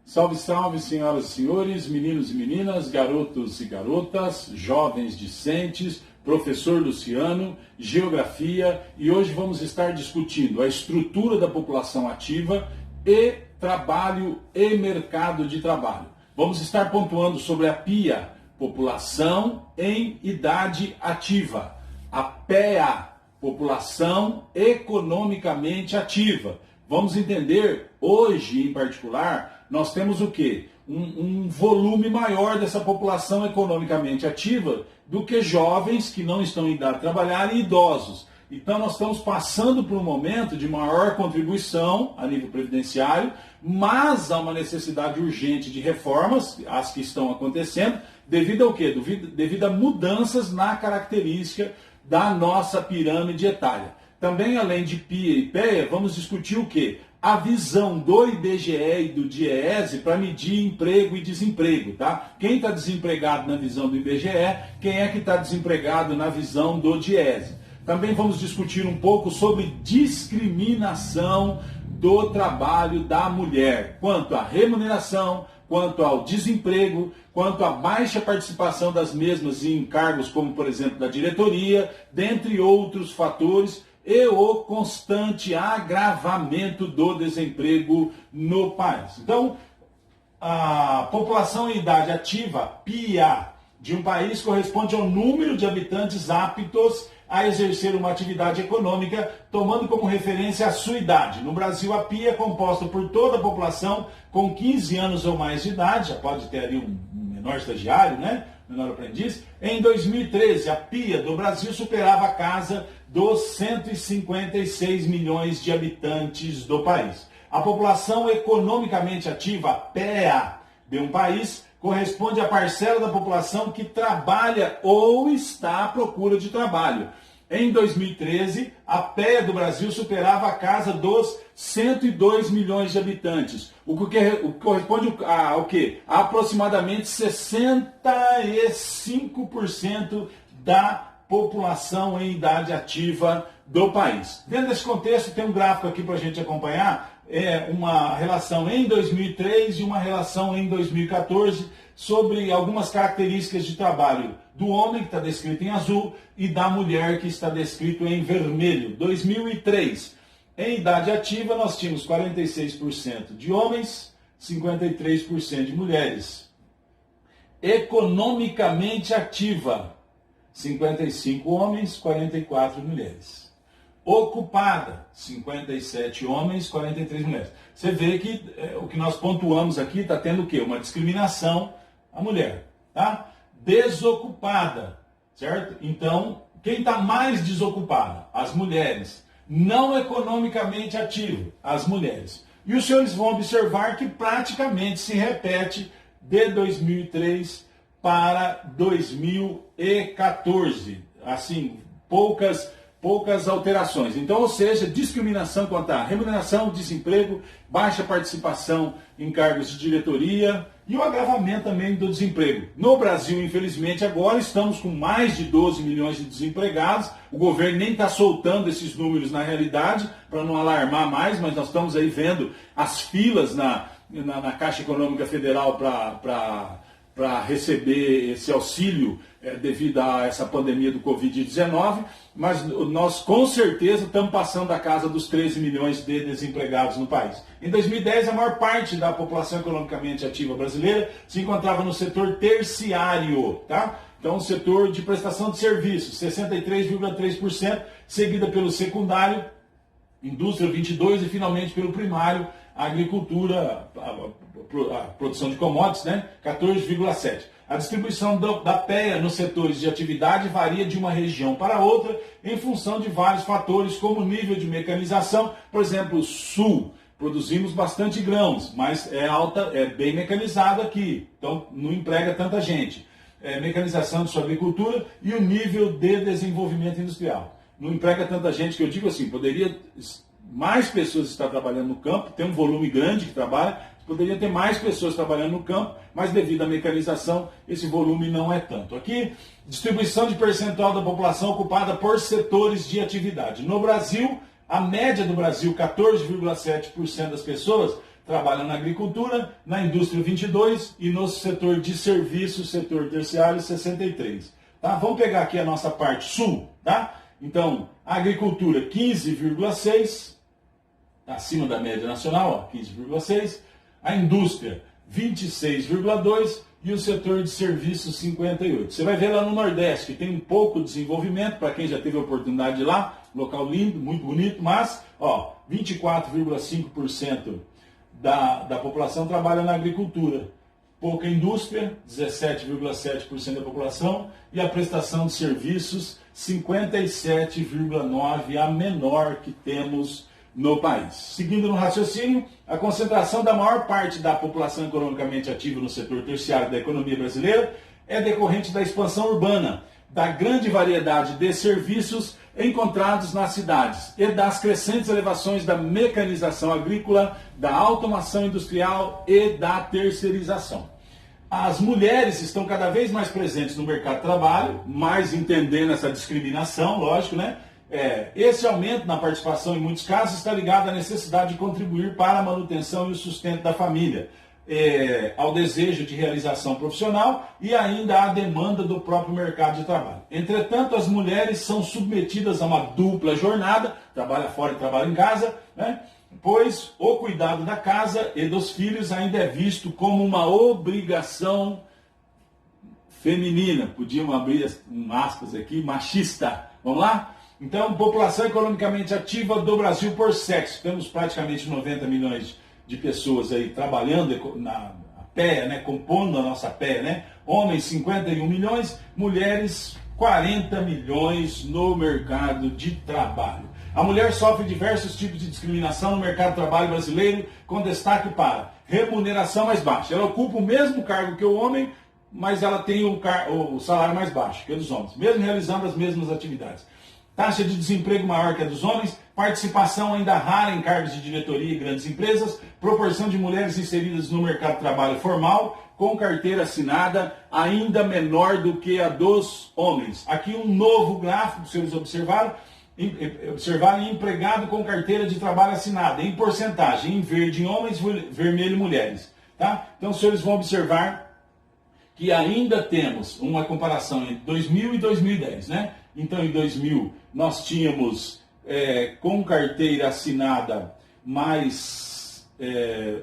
Salve, salve, senhoras e senhores, meninos e meninas, garotos e garotas, jovens discentes, professor Luciano, geografia, e hoje vamos estar discutindo a estrutura da população ativa e trabalho e mercado de trabalho. Vamos estar pontuando sobre a PIA, população em idade ativa, a PEA, população economicamente ativa. Vamos entender, hoje em particular, nós temos o quê? Um volume maior dessa população economicamente ativa do que jovens que não estão em idade de trabalhar e idosos. Então nós estamos passando por um momento de maior contribuição a nível previdenciário, mas há uma necessidade urgente de reformas, as que estão acontecendo, devido ao quê? Devido a mudanças na característica da nossa pirâmide etária. Também, além de PIA e PEA, vamos discutir o quê? A visão do IBGE e do DIEESE para medir emprego e desemprego, tá? Quem está desempregado na visão do IBGE, quem é que está desempregado na visão do DIEESE. Também vamos discutir um pouco sobre discriminação do trabalho da mulher, quanto à remuneração, quanto ao desemprego, quanto à baixa participação das mesmas em cargos como, por exemplo, da diretoria, dentre outros fatores, e o constante agravamento do desemprego no país. Então, a população em idade ativa, PIA, de um país corresponde ao número de habitantes aptos a exercer uma atividade econômica, tomando como referência a sua idade. No Brasil, a PIA é composta por toda a população com 15 anos ou mais de idade, já pode ter ali um menor estagiário, né? Menor aprendiz. Em 2013, a PIA do Brasil superava a casa dos 156 milhões de habitantes do país. A população economicamente ativa, a PEA, de um país, corresponde à parcela da população que trabalha ou está à procura de trabalho. Em 2013, a PEA do Brasil superava a casa dos 102 milhões de habitantes, o que corresponde ao quê? A aproximadamente 65% da população em idade ativa do país. Dentro desse contexto, tem um gráfico aqui para a gente acompanhar, uma relação em 2003 e uma relação em 2014 sobre algumas características de trabalho do homem, que está descrito em azul, e da mulher, que está descrito em vermelho. 2003, em idade ativa, nós tínhamos 46% de homens, 53% de mulheres. Economicamente ativa, 55 homens, 44 mulheres. Ocupada, 57 homens, 43 mulheres. Você vê que o que nós pontuamos aqui está tendo o quê? Uma discriminação à mulher, tá? Desocupada, certo? Então, quem está mais desocupada? As mulheres. Não economicamente ativo, as mulheres. E os senhores vão observar que praticamente se repete de 2003 para 2014. Assim, poucas alterações. Então, ou seja, discriminação quanto à remuneração, desemprego, baixa participação em cargos de diretoria e o agravamento também do desemprego. No Brasil, infelizmente, agora estamos com mais de 12 milhões de desempregados. O governo nem está soltando esses números na realidade, para não alarmar mais, mas nós estamos aí vendo as filas na Caixa Econômica Federal para receber esse auxílio devido a essa pandemia do Covid-19, mas nós com certeza estamos passando da casa dos 13 milhões de desempregados no país. Em 2010, a maior parte da população economicamente ativa brasileira se encontrava no setor terciário, tá? Então, o setor de prestação de serviços, 63,3%, seguida pelo secundário, indústria 22% e finalmente pelo primário, a agricultura, a produção de commodities, né? 14,7%. A distribuição da PEA nos setores de atividade varia de uma região para outra em função de vários fatores, como o nível de mecanização. Por exemplo, sul, produzimos bastante grãos, mas é bem mecanizado aqui, então não emprega tanta gente. Mecanização de sua agricultura e o nível de desenvolvimento industrial. Não emprega tanta gente, que eu digo assim, poderia mais pessoas estar trabalhando no campo, tem um volume grande que trabalha, poderia ter mais pessoas trabalhando no campo, mas devido à mecanização, esse volume não é tanto. Aqui, distribuição de percentual da população ocupada por setores de atividade. No Brasil, a média do Brasil, 14,7% das pessoas, trabalham na agricultura, na indústria 22 e no setor de serviços, setor terciário 63. Tá? Vamos pegar aqui a nossa parte sul, tá? Então, a agricultura 15,6, acima da média nacional, ó, 15,6, a indústria 26,2 e o setor de serviços 58. Você vai ver lá no Nordeste que tem um pouco de desenvolvimento, para quem já teve a oportunidade de ir lá, local lindo, muito bonito, mas 24,5% da população trabalha na agricultura. Pouca indústria, 17,7% da população, e a prestação de serviços, 57,9%, a menor que temos no país. Seguindo no raciocínio, a concentração da maior parte da população economicamente ativa no setor terciário da economia brasileira é decorrente da expansão urbana, da grande variedade de serviços encontrados nas cidades e das crescentes elevações da mecanização agrícola, da automação industrial e da terceirização. As mulheres estão cada vez mais presentes no mercado de trabalho, mais entendendo essa discriminação, lógico, né? Esse aumento na participação, em muitos casos, está ligado à necessidade de contribuir para a manutenção e o sustento da família, ao desejo de realização profissional e ainda à demanda do próprio mercado de trabalho. Entretanto, as mulheres são submetidas a uma dupla jornada, trabalha fora e trabalha em casa, né? Pois o cuidado da casa e dos filhos ainda é visto como uma obrigação feminina, podiam abrir aspas aqui, machista. Vamos lá? Então, população economicamente ativa do Brasil por sexo. Temos praticamente 90 milhões de pessoas aí trabalhando na PEA, né, compondo a nossa PEA, né? Homens 51 milhões, mulheres 40 milhões no mercado de trabalho. A mulher sofre diversos tipos de discriminação no mercado de trabalho brasileiro, com destaque para remuneração mais baixa. Ela ocupa o mesmo cargo que o homem, mas ela tem o salário mais baixo que o dos homens, mesmo realizando as mesmas atividades. Taxa de desemprego maior que a dos homens, participação ainda rara em cargos de diretoria e grandes empresas, proporção de mulheres inseridas no mercado de trabalho formal, com carteira assinada, ainda menor do que a dos homens. Aqui um novo gráfico, se vocês observarem, empregado com carteira de trabalho assinada, em porcentagem, em verde em homens, vermelho em mulheres. Tá? Então, os senhores vão observar que ainda temos uma comparação entre 2000 e 2010, né? Então, em 2000, nós tínhamos com carteira assinada mais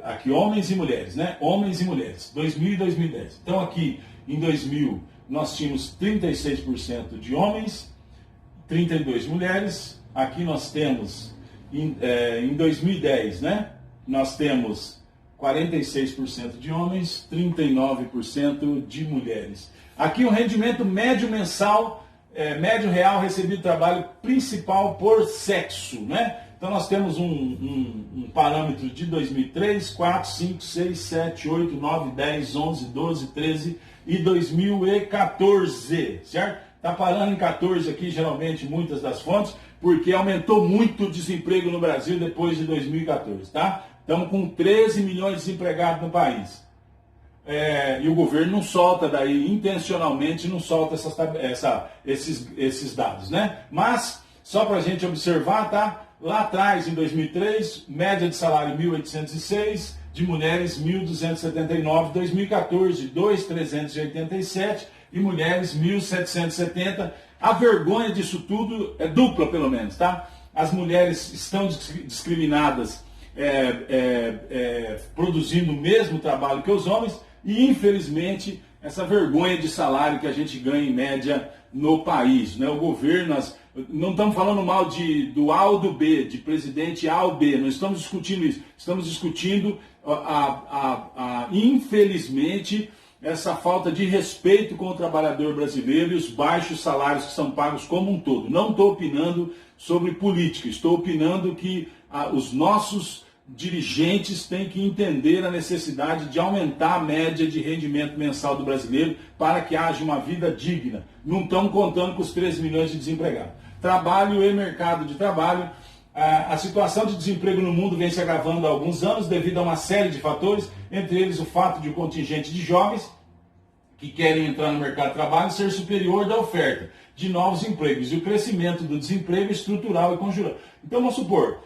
aqui homens e mulheres, né? Homens e mulheres, 2000 e 2010. Então, aqui em 2000, nós tínhamos 36% de homens, 32 mulheres. Aqui nós temos, em 2010, né? Nós temos 46% de homens, 39% de mulheres. Aqui o rendimento médio mensal, médio real recebido de trabalho principal por sexo, né? Então nós temos um parâmetro de 2003, 4, 5, 6, 7, 8, 9, 10, 11, 12, 13 e 2014, certo? Está parando em 14 aqui, geralmente, muitas das fontes, porque aumentou muito o desemprego no Brasil depois de 2014, tá? Estamos com 13 milhões de desempregados no país. E o governo não solta daí, intencionalmente, não solta esses dados, né? Mas, só para a gente observar, tá? Lá atrás, em 2003, média de salário 1.806, de mulheres 1.279, 2014, 2.387 e mulheres 1.770. A vergonha disso tudo é dupla, pelo menos, tá? As mulheres estão discriminadas, produzindo o mesmo trabalho que os homens, e infelizmente essa vergonha de salário que a gente ganha em média no país, né? O governo, não estamos falando mal do A ou do B, de presidente A ou B, não estamos discutindo isso, estamos discutindo infelizmente essa falta de respeito com o trabalhador brasileiro e os baixos salários que são pagos como um todo. Não estou opinando sobre política, estou opinando que os nossos dirigentes têm que entender a necessidade de aumentar a média de rendimento mensal do brasileiro para que haja uma vida digna. Não estão contando com os 13 milhões de desempregados. Trabalho e mercado de trabalho. A situação de desemprego no mundo vem se agravando há alguns anos devido a uma série de fatores, entre eles o fato de o contingente de jovens que querem entrar no mercado de trabalho ser superior da oferta de novos empregos e o crescimento do desemprego estrutural e conjuntural. Então, vamos supor,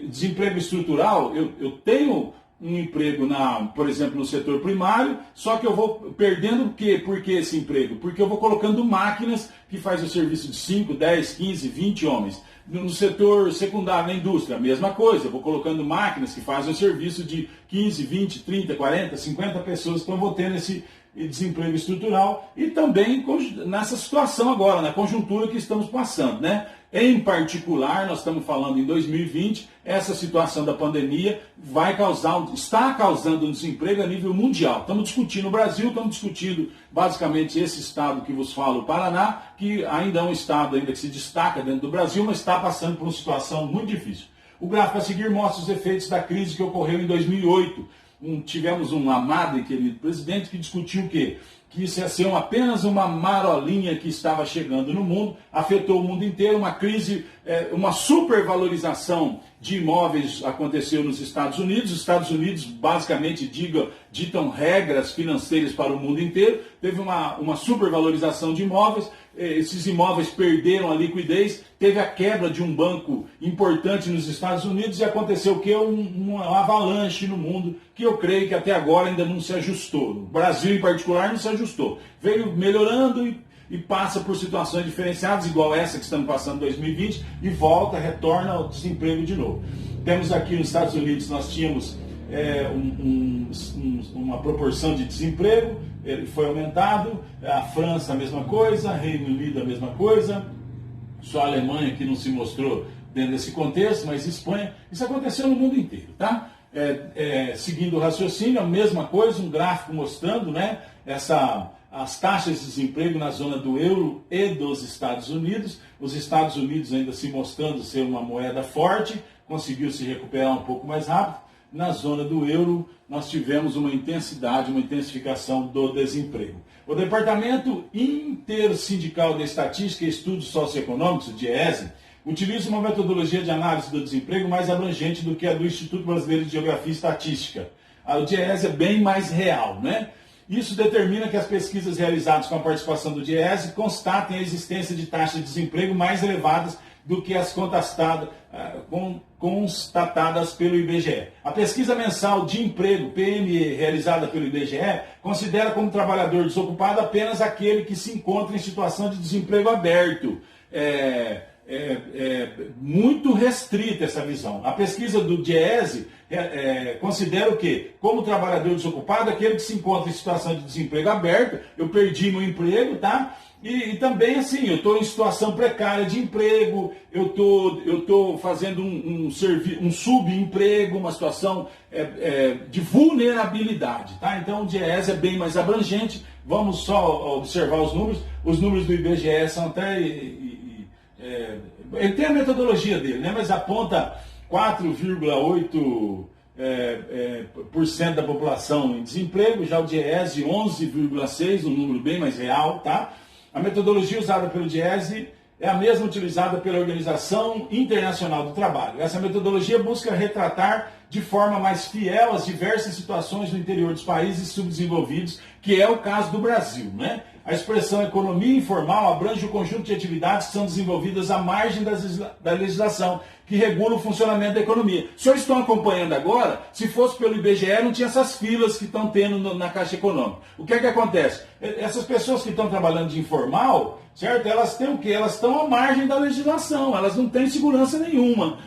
desemprego estrutural, eu tenho um emprego, por exemplo, no setor primário, só que eu vou perdendo o quê? Por que esse emprego? Porque eu vou colocando máquinas que fazem o serviço de 5, 10, 15, 20 homens. No setor secundário, na indústria, a mesma coisa. Eu vou colocando máquinas que fazem o serviço de 15, 20, 30, 40, 50 pessoas. Então eu vou tendo esse desemprego estrutural e também nessa situação agora, na conjuntura que estamos passando, né? Em particular, nós estamos falando em 2020, essa situação da pandemia está causando um desemprego a nível mundial. Estamos discutindo o Brasil, estamos discutindo basicamente esse estado que vos falo, o Paraná, que ainda é um estado ainda que se destaca dentro do Brasil, mas está passando por uma situação muito difícil. O gráfico a seguir mostra os efeitos da crise que ocorreu em 2008. Tivemos um amado e querido presidente que discutiu o quê? Que isso ia ser apenas uma marolinha que estava chegando no mundo, afetou o mundo inteiro, uma crise, uma supervalorização de imóveis aconteceu nos Estados Unidos. Os Estados Unidos basicamente ditam regras financeiras para o mundo inteiro, teve uma supervalorização de imóveis, esses imóveis perderam a liquidez, teve a quebra de um banco importante nos Estados Unidos e aconteceu o quê? Uma avalanche no mundo que eu creio que até agora ainda não se ajustou. No Brasil, em particular, não se ajustou. Veio melhorando e passa por situações diferenciadas, igual essa que estamos passando em 2020, e retorna ao desemprego de novo. Temos aqui nos Estados Unidos, nós tínhamos uma proporção de desemprego, ele foi aumentado, a França a mesma coisa, Reino Unido a mesma coisa, só a Alemanha que não se mostrou dentro desse contexto, mas Espanha, isso aconteceu no mundo inteiro, tá? Seguindo o raciocínio, a mesma coisa, um gráfico mostrando, né, as taxas de desemprego na zona do euro e dos Estados Unidos. Os Estados Unidos ainda se mostrando ser uma moeda forte, conseguiu se recuperar um pouco mais rápido. Na zona do euro, nós tivemos uma intensificação do desemprego. O Departamento Intersindical de Estatística e Estudos Socioeconômicos, o DIEESE, utiliza uma metodologia de análise do desemprego mais abrangente do que a do Instituto Brasileiro de Geografia e Estatística. O DIEESE é bem mais real, né? Isso determina que as pesquisas realizadas com a participação do DIEESE constatem a existência de taxas de desemprego mais elevadas do que as constatadas pelo IBGE. A pesquisa mensal de emprego, PME, realizada pelo IBGE, considera como trabalhador desocupado apenas aquele que se encontra em situação de desemprego aberto. Muito restrita essa visão. A pesquisa do DIEESE considera o quê? Como trabalhador desocupado, aquele que se encontra em situação de desemprego aberto, eu perdi meu emprego, tá? E também, assim, eu estou em situação precária de emprego, eu tô fazendo um subemprego, uma situação de vulnerabilidade, tá? Então o DIEESE é bem mais abrangente. Vamos só observar os números. Os números do IBGE são até... ele tem a metodologia dele, né? Mas aponta 4,8% da população em desemprego, já o DIEESE 11,6%, um número bem mais real, tá? A metodologia usada pelo DIEESE é a mesma utilizada pela Organização Internacional do Trabalho. Essa metodologia busca retratar de forma mais fiel as diversas situações no interior dos países subdesenvolvidos, que é o caso do Brasil, né? A expressão economia informal abrange o conjunto de atividades que são desenvolvidas à margem da legislação, que regula o funcionamento da economia. Os senhores estão acompanhando agora, se fosse pelo IBGE, não tinha essas filas que estão tendo na Caixa Econômica. O que é que acontece? Essas pessoas que estão trabalhando de informal, certo? Elas têm o quê? Elas estão à margem da legislação, elas não têm segurança nenhuma.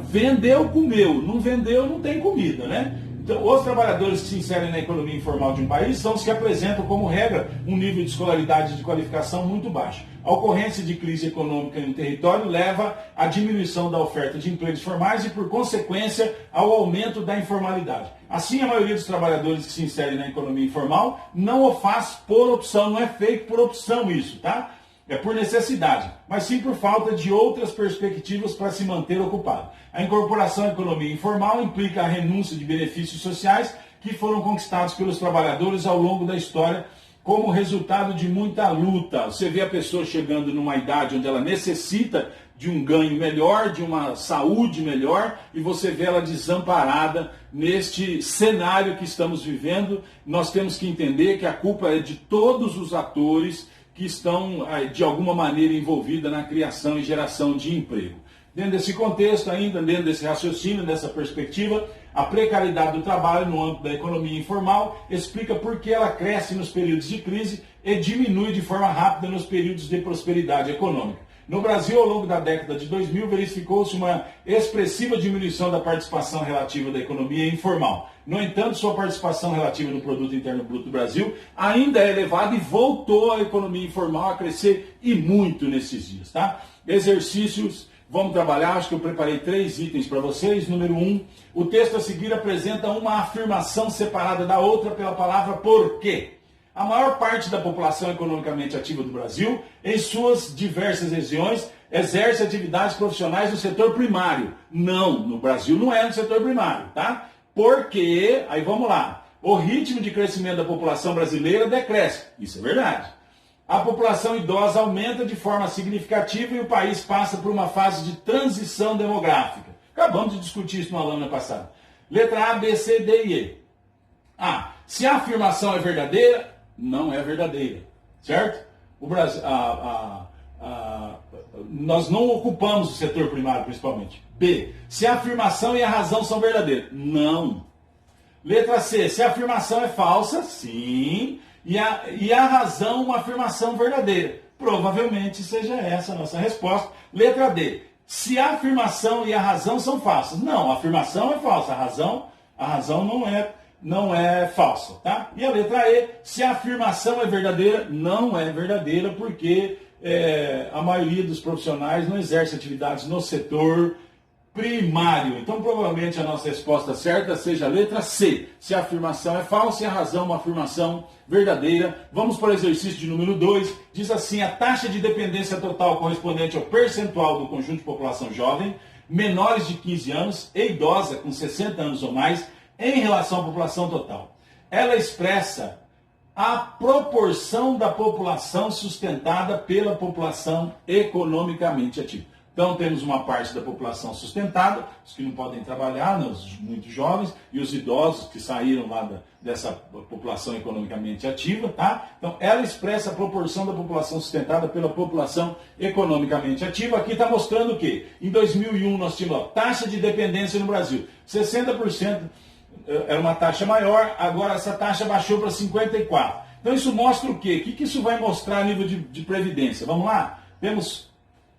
Vendeu, comeu, não vendeu, não tem comida, né? Então, os trabalhadores que se inserem na economia informal de um país são os que apresentam, como regra, um nível de escolaridade e de qualificação muito baixo. A ocorrência de crise econômica em um território leva à diminuição da oferta de empregos formais e, por consequência, ao aumento da informalidade. Assim, a maioria dos trabalhadores que se inserem na economia informal não o faz por opção, não é feito por opção isso, tá? É por necessidade, mas sim por falta de outras perspectivas para se manter ocupado. A incorporação à economia informal implica a renúncia de benefícios sociais que foram conquistados pelos trabalhadores ao longo da história como resultado de muita luta. Você vê a pessoa chegando numa idade onde ela necessita de um ganho melhor, de uma saúde melhor, e você vê ela desamparada neste cenário que estamos vivendo. Nós temos que entender que a culpa é de todos os atores que estão, de alguma maneira, envolvidos na criação e geração de emprego. Dentro desse contexto ainda, dentro desse raciocínio, dessa perspectiva, A precariedade do trabalho no âmbito da economia informal explica por que ela cresce nos períodos de crise e diminui de forma rápida nos períodos de prosperidade econômica. No Brasil, ao longo da década de 2000, verificou-se uma expressiva diminuição da participação relativa da economia informal. No entanto, sua participação relativa no Produto Interno Bruto do Brasil ainda é elevada e voltou a economia informal a crescer e muito nesses dias. Tá? Exercícios, vamos trabalhar, acho que eu preparei 3 itens para vocês. Número 1, o texto a seguir apresenta uma afirmação separada da outra pela palavra por quê. A maior parte da população economicamente ativa do Brasil, em suas diversas regiões, exerce atividades profissionais no setor primário. Não, no Brasil não é no setor primário, tá? Porque, aí vamos lá, o ritmo de crescimento da população brasileira decresce. Isso é verdade. A população idosa aumenta de forma significativa e o país passa por uma fase de transição demográfica. Acabamos de discutir isso na lâmina passada. Letra A, B, C, D e E. A. Se a afirmação é verdadeira, não é verdadeira, certo? O Brasil, nós não ocupamos o setor primário, principalmente. B. Se a afirmação e a razão são verdadeiras, não. Letra C. Se a afirmação é falsa, sim. E a razão, uma afirmação verdadeira. Provavelmente seja essa a nossa resposta. Letra D. Se a afirmação e a razão são falsas, não. A afirmação é falsa, a razão não é falsa, tá? E a letra E, se a afirmação é verdadeira, não é verdadeira, porque a maioria dos profissionais não exerce atividades no setor primário. Então, provavelmente, a nossa resposta certa seja a letra C. Se a afirmação é falsa e a razão uma afirmação verdadeira. Vamos para o exercício de número 2. Diz assim, a taxa de dependência total correspondente ao percentual do conjunto de população jovem, menores de 15 anos e idosa com 60 anos ou mais, em relação à população total. Ela expressa a proporção da população sustentada pela população economicamente ativa. Então, temos uma parte da população sustentada, os que não podem trabalhar, né, os muito jovens, e os idosos que saíram lá dessa população economicamente ativa. Tá? Então, ela expressa a proporção da população sustentada pela população economicamente ativa. Aqui está mostrando o quê? Em 2001, nós tínhamos taxa de dependência no Brasil, 60%. Era uma taxa maior, agora essa taxa baixou para 54%. Então isso mostra o quê? O que isso vai mostrar a nível de previdência? Vamos lá? Temos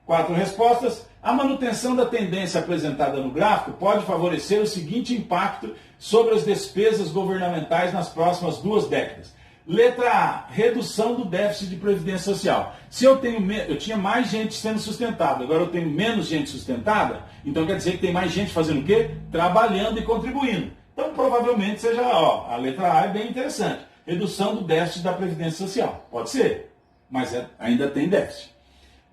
4 respostas. A manutenção da tendência apresentada no gráfico pode favorecer o seguinte impacto sobre as despesas governamentais nas próximas 2 décadas. Letra A, redução do déficit de previdência social. Se eu tinha mais gente sendo sustentada, agora eu tenho menos gente sustentada, então quer dizer que tem mais gente fazendo o quê? Trabalhando e contribuindo. Então, provavelmente seja, a letra A é bem interessante. Redução do déficit da Previdência Social. Pode ser, mas ainda tem déficit.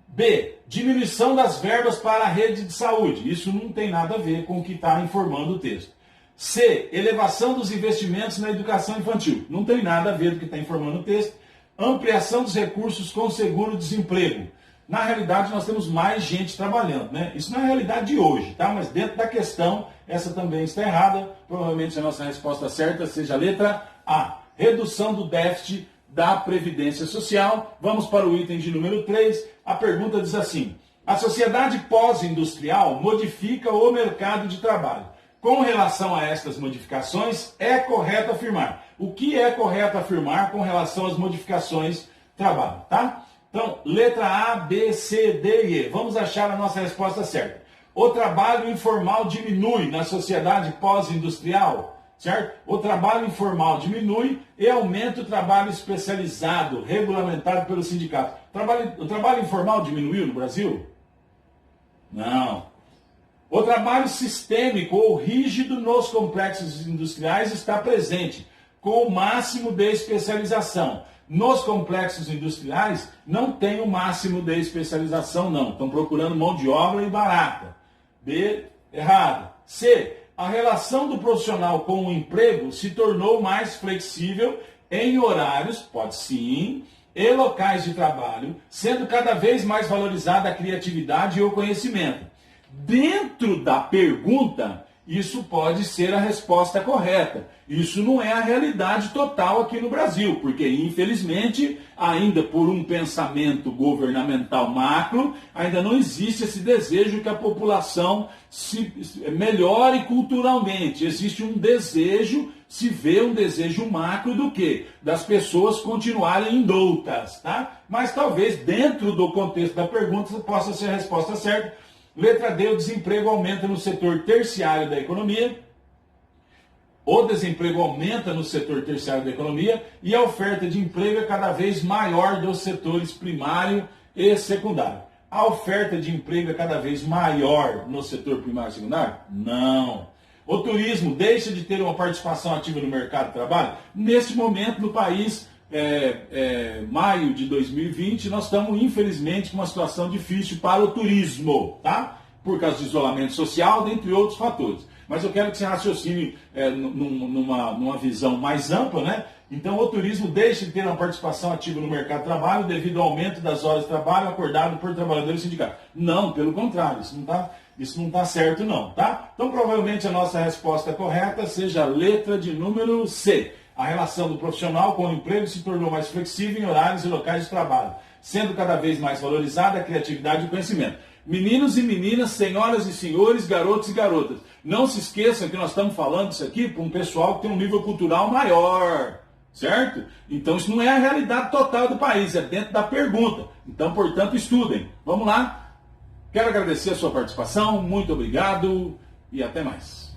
B. Diminuição das verbas para a rede de saúde. Isso não tem nada a ver com o que está informando o texto. C. Elevação dos investimentos na educação infantil. Não tem nada a ver com o que está informando o texto. Ampliação dos recursos com seguro-desemprego. Na realidade, nós temos mais gente trabalhando, né? Isso não é a realidade de hoje, tá? Mas dentro da questão, essa também está errada. Provavelmente a nossa resposta certa seja a letra A. Redução do déficit da Previdência Social. Vamos para o item de número 3. A pergunta diz assim: a sociedade pós-industrial modifica o mercado de trabalho. Com relação a estas modificações, é correto afirmar. O que é correto afirmar com relação às modificações de trabalho, tá? Então, letra A, B, C, D e E. Vamos achar a nossa resposta certa. O trabalho informal diminui na sociedade pós-industrial, certo? O trabalho informal diminui e aumenta o trabalho especializado, regulamentado pelo sindicato. O trabalho informal diminuiu no Brasil? Não. O trabalho sistêmico ou rígido nos complexos industriais está presente, com o máximo de especialização. Nos complexos industriais não tem o máximo de especialização, não. Estão procurando mão de obra e barata. B, errado. C, a relação do profissional com o emprego se tornou mais flexível em horários, pode sim, e locais de trabalho, sendo cada vez mais valorizada a criatividade e o conhecimento. Dentro da pergunta, isso pode ser a resposta correta. Isso não é a realidade total aqui no Brasil, porque infelizmente, ainda por um pensamento governamental macro, ainda não existe esse desejo que a população se melhore culturalmente. Existe um desejo, se vê um desejo macro do quê? Das pessoas continuarem indoutas, tá? Mas talvez dentro do contexto da pergunta possa ser a resposta certa. Letra D, o desemprego aumenta no setor terciário da economia. O desemprego aumenta no setor terciário da economia e a oferta de emprego é cada vez maior dos setores primário e secundário. A oferta de emprego é cada vez maior no setor primário e secundário? Não. O turismo deixa de ter uma participação ativa no mercado de trabalho? Neste momento, no país, maio de 2020, nós estamos, infelizmente, com uma situação difícil para o turismo, tá? Por causa do isolamento social, dentre outros fatores. Mas eu quero que você raciocine numa visão mais ampla, né? Então, o turismo deixa de ter uma participação ativa no mercado de trabalho devido ao aumento das horas de trabalho acordado por trabalhadores e sindicatos. Não, pelo contrário, isso não está certo não, tá? Então, provavelmente a nossa resposta correta seja a letra de número C. A relação do profissional com o emprego se tornou mais flexível em horários e locais de trabalho, sendo cada vez mais valorizada a criatividade e o conhecimento. Meninos e meninas, senhoras e senhores, garotos e garotas, não se esqueçam que nós estamos falando isso aqui para um pessoal que tem um nível cultural maior, certo? Então isso não é a realidade total do país, é dentro da pergunta. Então, portanto, estudem. Vamos lá? Quero agradecer a sua participação, muito obrigado e até mais.